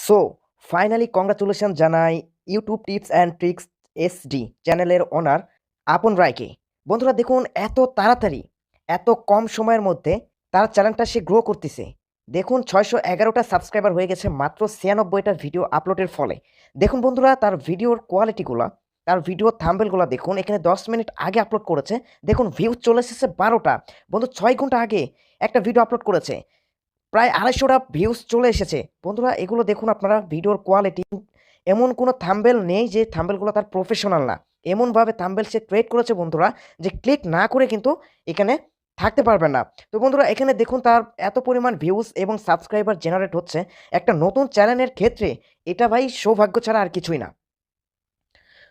So finally congratulation জানাই YouTube tips and tricks SD চ্যানেলের ওনার আপন রায়কে। বন্ধুরা দেখুন, এত তাড়াতাড়ি এত কম সময়ের মধ্যে তার চ্যানেলটা সে গ্রো করতেছে। দেখুন 611টা সাবস্ক্রাইবার হয়ে গেছে মাত্র 96টা ভিডিও আপলোডের ফলে। দেখুন বন্ধুরা, তার ভিডিওর কোয়ালিটিগুলা, তার ভিডিও থাম্বনেলগুলো দেখুন। এখানে 10 মিনিট আগে আপলোড করেছে, দেখুন ভিউজ চলে এসেছে 12টা। বন্ধু 6 ঘন্টা আগে একটা ভিডিও আপলোড করেছে, প্রায় 250টা ভিউজ চলে এসেছে। বন্ধুরা এগুলো দেখুন আপনারা, ভিডিওর কোয়ালিটি। এমন কোনো থাম্বনেল নেই যে থাম্বনেলগুলো তার প্রফেশনাল না। এমনভাবে থাম্বনেল সে ক্রিয়েট করেছে বন্ধুরা, যে ক্লিক না করে কিন্তু এখানে থাকতে পারবেন না। তো বন্ধুরা এখানে দেখুন, তার এত পরিমাণ ভিউজ এবং সাবস্ক্রাইবার জেনারেট হচ্ছে একটা নতুন চ্যানেলের ক্ষেত্রে। এটা ভাই সৌভাগ্য ছাড়া আর কিছুই না।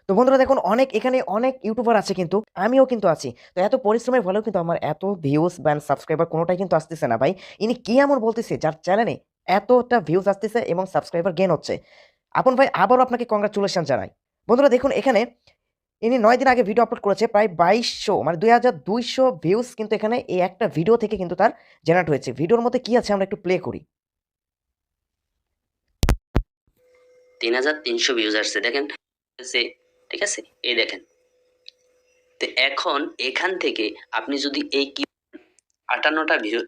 তো বন্ধুরা দেখুন, এখানে অনেক ইউটিউবার আছে, কিন্তু আমিও কিন্তু আছি। তো এত পরিশ্রমের ফলেও কিন্তু আমার এত ভিউজ বা সাবস্ক্রাইবার কোনোটাই কিন্তু আসতেছে না ভাই। ইনি কি এমন বলতেছে যার চ্যানেলে এতটা ভিউজ আসতেছে এবং সাবস্ক্রাইবার গেইন হচ্ছে? আপন ভাই আবারও আপনাকে কংগ্রাচুলেশন জানাই। বন্ধুরা দেখুন, এখানে ইনি 9 দিন আগে ভিডিও আপলোড করেছে, প্রায় 2200 মানে 2200 ভিউজ কিন্তু এখানে এই একটা ভিডিও থেকে কিন্তু তার জেনারেট হয়েছে। ভিডিওর মধ্যে কি আছে আমরা একটু প্লে করি। 3300 ভিউজ আসছে, দেখেন। ঠিক আছে, এই দেখেন। তো এখন এখান থেকে আপনি যদি এই 58টা ভিডিও,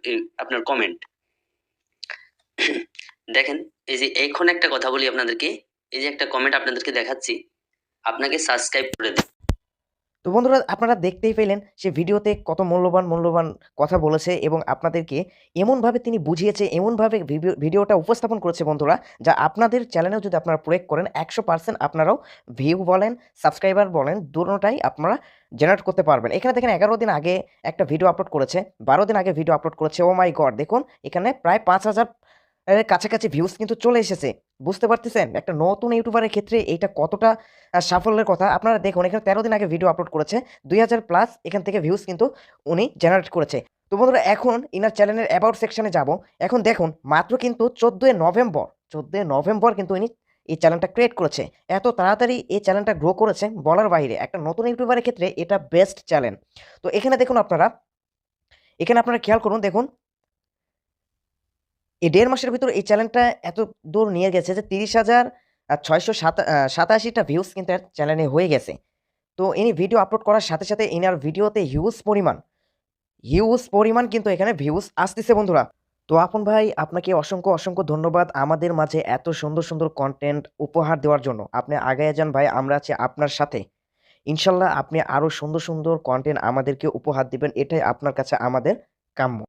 আপনার কমেন্ট দেখেন। এই যে এখন একটা কথা বলি আপনাদেরকে, এই যে একটা কমেন্ট আপনাদেরকে দেখাচ্ছি, আপনাকে সাবস্ক্রাইব করে দিন। তো বন্ধুরা আপনারা দেখতেই পেলেন সে ভিডিওতে কত মূল্যবান কথা বলেছে এবং আপনাদেরকে এমনভাবে তিনি বুঝিয়েছে, এমনভাবে ভিডিওটা উপস্থাপন করেছে বন্ধুরা, যা আপনাদের চ্যানেলেও যদি আপনারা প্রয়োগ করেন 100% আপনারাও ভিউ বলেন, সাবস্ক্রাইবার বলেন, দুটোটাই আপনারা জেনারেট করতে পারবেন। এখানে দেখেন 11 দিন আগে একটা ভিডিও আপলোড করেছে, 12 দিন আগে ভিডিও আপলোড করেছে। ও মাই গড, দেখুন এখানে প্রায় 5000 এর কাছাকাছি ভিউজ কিন্তু চলে এসেছে। বুঝতে পারতেছেন একটা নতুন ইউটিউবারের ক্ষেত্রে এইটা কতটা সাফল্যের কথা। আপনারা দেখুন, এখানে 13 দিন আগে ভিডিও আপলোড করেছে, 2000 প্লাস এখান থেকে ভিউজ কিন্তু উনি জেনারেট করেছে। তো বন্ধুরা এখন ইনার চ্যানেলের অ্যাবাউট সেকশনে যাব। এখন দেখুন মাত্র কিন্তু 14ই নভেম্বর কিন্তু ইনি এই চ্যানেলটা ক্রিয়েট করেছে। এত তাড়াতাড়ি এই চ্যানেলটা গ্রো করেছে বলার বাইরে। একটা নতুন ইউটিউবারের ক্ষেত্রে এটা বেস্ট চ্যানেল। তো এখানে দেখুন আপনারা, খেয়াল করুন, দেখুন এই 1.5 মাসের ভিতর এই চ্যানেলটা এত দূর নিয়ে গেছে যে 30,687টা ভিউজ কিন্তু এর চ্যানেলে হয়ে গেছে। তো ইনি ভিডিও আপলোড করার সাথে সাথে ইনার ভিডিওতে হিউজ পরিমাণ কিন্তু এখানে ভিউজ আসতেছে বন্ধুরা। তো আপন ভাই আপনাকে অসংখ্য ধন্যবাদ আমাদের মাঝে এত সুন্দর কন্টেন্ট উপহার দেওয়ার জন্য। আপনি আগায়ে যান ভাই, আমরা আছি আপনার সাথে। ইনশাল্লাহ আপনি আরো সুন্দর কন্টেন্ট আমাদেরকে উপহার দিবেন, এটাই আপনার কাছে আমাদের কাম্য।